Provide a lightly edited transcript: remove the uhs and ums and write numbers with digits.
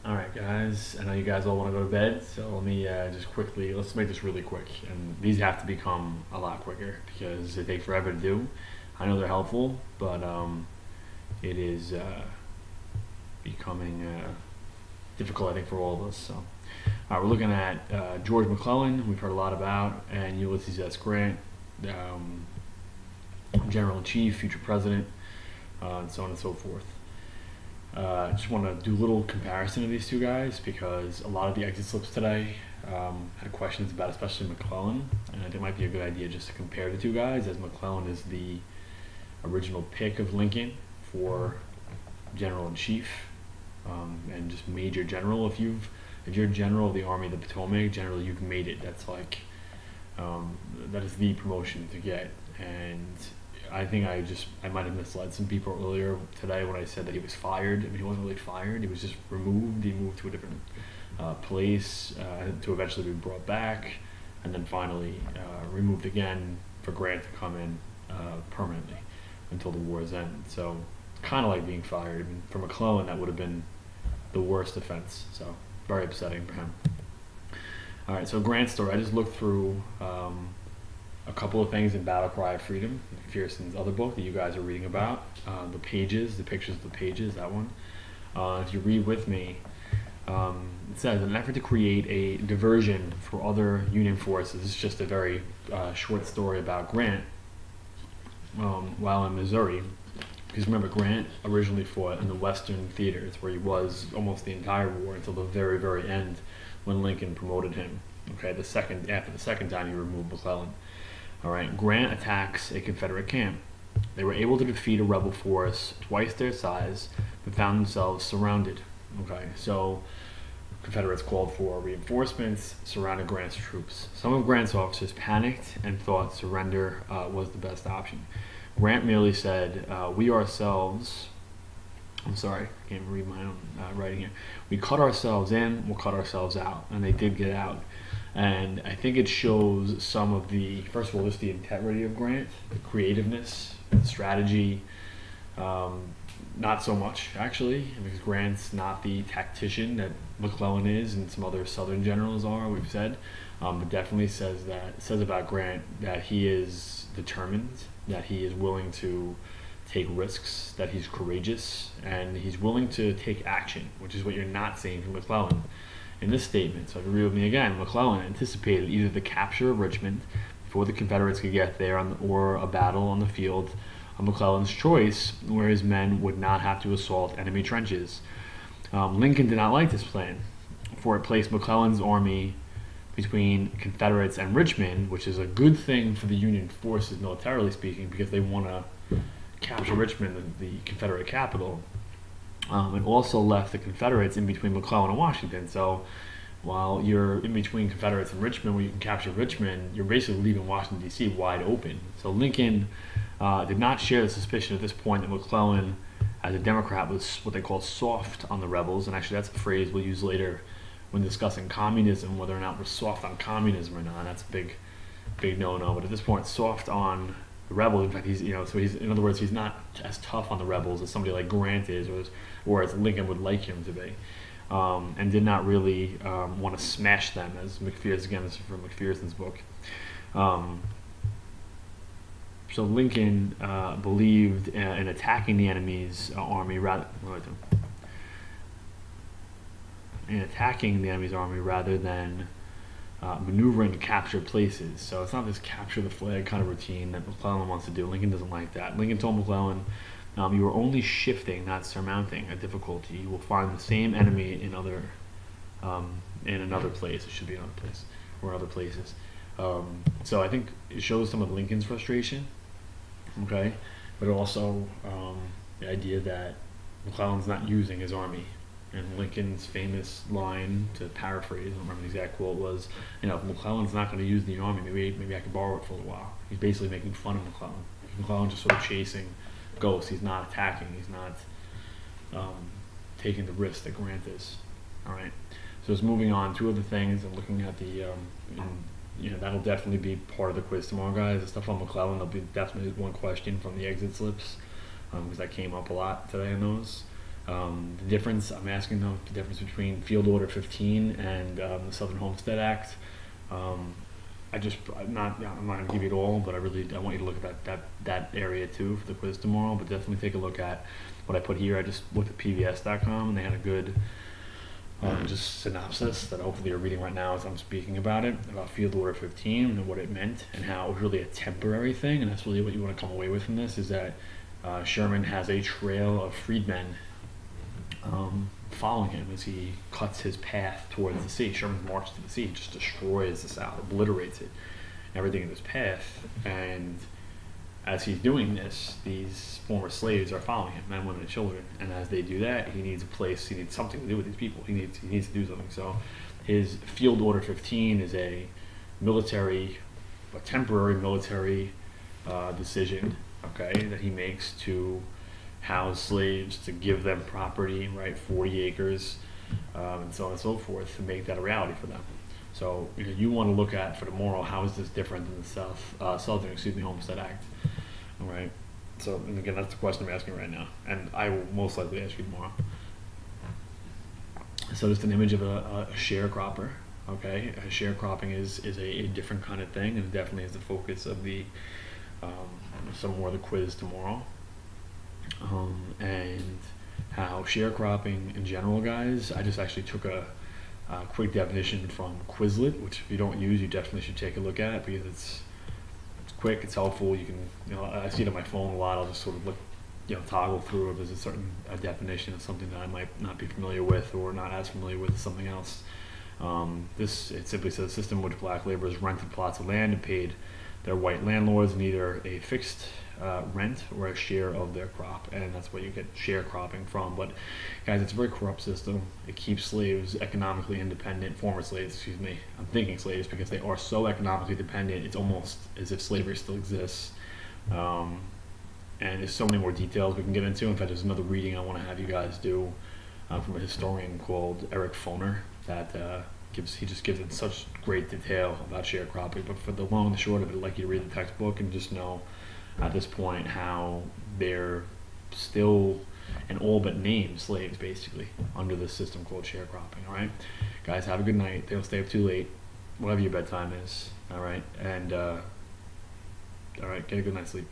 Alright guys, I know you guys all want to go to bed, so let me just quickly, let's make this really quick. And these have to become a lot quicker because they take forever to do. I know they're helpful, but it is becoming difficult, I think, for all of us. So, we're looking at George McClellan, we've heard a lot about, and Ulysses S. Grant, General-in-Chief, future president, and so on and so forth. I just want to do a little comparison of these two guys because a lot of the exit slips today had questions about especially McClellan, and I think it might be a good idea just to compare the two guys, as McClellan is the original pick of Lincoln for General-in-Chief and just Major General. If you're General of the Army of the Potomac, generally you've made it. That's like that is the promotion to get. And I think I might have misled some people earlier today when I said that he was fired. I mean, he wasn't really fired. He was just removed. He moved to a different place to eventually be brought back, and then finally removed again for Grant to come in permanently until the war's end. So kind of like being fired. I mean, for McClellan, that would have been the worst offense. So very upsetting for him. All right, so Grant's story. I just looked through a couple of things in Battle Cry of Freedom, McPherson's other book that you guys are reading about. The pages, the pictures of the pages, that one. If you read with me, it says, in an effort to create a diversion for other Union forces, it's just a very short story about Grant while in Missouri. Because remember, Grant originally fought in the Western theaters where he was almost the entire war until the very, very end when Lincoln promoted him. Okay, after the second time he removed McClellan. All right, Grant attacks a Confederate camp. They were able to defeat a rebel force twice their size, but found themselves surrounded. Okay, so Confederates called for reinforcements, surrounded Grant's troops. Some of Grant's officers panicked and thought surrender was the best option. Grant merely said, we ourselves, I'm sorry, I can't read my own writing here. We cut ourselves in, we'll cut ourselves out. And they did get out. And I think it shows some of the, first of all, just the integrity of Grant, the creativeness, the strategy. Not so much, actually, because Grant's not the tactician that McClellan is and some other Southern generals are, we've said. But definitely says about Grant that he is determined, that he is willing to take risks, that he's courageous, and he's willing to take action, which is what you're not seeing from McClellan in this statement. So if you read with me again, McClellan anticipated either the capture of Richmond before the Confederates could get there or a battle on the field of McClellan's choice where his men would not have to assault enemy trenches. Lincoln did not like this plan, for it placed McClellan's army between Confederates and Richmond, which is a good thing for the Union forces militarily speaking because they want to capture Richmond, the Confederate capital. It also left the Confederates in between McClellan and Washington. So while you're in between Confederates and Richmond, where you can capture Richmond, you're basically leaving Washington, D.C. wide open. So Lincoln did not share the suspicion at this point that McClellan, as a Democrat, was what they call soft on the rebels. And actually that's a phrase we'll use later when discussing communism, whether or not we're soft on communism or not. That's a big no-no. But at this point, soft on the rebels. In fact, in other words, he's not as tough on the rebels as somebody like Grant is, or as Lincoln would like him to be, and did not really want to smash them, as McPherson, again, this is from McPherson's book. So Lincoln believed in attacking the enemy's army rather than maneuvering to capture places. So it's not this capture the flag kind of routine that McClellan wants to do. Lincoln doesn't like that. Lincoln told McClellan, you are only shifting, not surmounting a difficulty. You will find the same enemy in another place. It should be another place or other places. So I think it shows some of Lincoln's frustration, okay, but also the idea that McClellan's not using his army. And Lincoln's famous line, to paraphrase, I don't remember the exact quote, was, if McClellan's not going to use the army, maybe I could borrow it for a while. He's basically making fun of McClellan. McClellan's just sort of chasing ghosts. He's not attacking. He's not taking the risk that Grant is. All right. So it's moving on. Two other things. I'm looking at the, that'll definitely be part of the quiz tomorrow, guys. The stuff on McClellan, there'll be definitely one question from the exit slips, because that came up a lot today in those. The difference, I'm asking though, the difference between Field Order 15 and the Southern Homestead Act. I'm not going to give you it all, but I want you to look at that area too for the quiz tomorrow. But definitely take a look at what I put here. I just looked at PBS.com and they had a good just synopsis that hopefully you're reading right now as I'm speaking about it, about Field Order 15 and what it meant and how it was really a temporary thing. And that's really what you want to come away with from this, is that Sherman has a trail of freedmen following him as he cuts his path towards the sea. Sherman's march to the sea just destroys the South, obliterates it, everything in his path. And as he's doing this, these former slaves are following him, men, women, and children. And as they do that, he needs a place, he needs something to do with these people. He needs to do something. So his Field Order 15 is a temporary military decision, okay, that he makes to house slaves, to give them property, right, 40 acres, and so on and so forth, to make that a reality for them. So you want to look at for tomorrow, how is this different than the Southern Homestead Act? All right. So, and again, that's the question I'm asking right now, and I will most likely ask you tomorrow. So, just an image of a sharecropper. Okay, sharecropping is a different kind of thing, and it definitely is the focus of the some more of the quiz tomorrow. And how sharecropping in general, guys. I just actually took a quick definition from Quizlet, which if you don't use, you definitely should take a look at, because it's quick, it's helpful. You can, I see it on my phone a lot. I'll just sort of look, toggle through if there's a certain definition of something that I might not be familiar with or not as familiar with something else. It simply says a system in which black laborers rented plots of land and paid their white landlords in either a fixed rent or a share of their crop, and that's what you get sharecropping from. But guys, it's a very corrupt system. It keeps slaves economically independent, former slaves, excuse me. I'm thinking slaves because they are so economically dependent, it's almost as if slavery still exists. And there's so many more details we can get into. In fact, there's another reading I want to have you guys do from a historian called Eric Foner that he just gives it such great detail about sharecropping. But for the long and the short of it, I'd like you to read the textbook and just know at this point how they're still and all but named slaves basically under this system called sharecropping. All right, guys, have a good night. Don't stay up too late, whatever your bedtime is. All right, and all right, get a good night's sleep.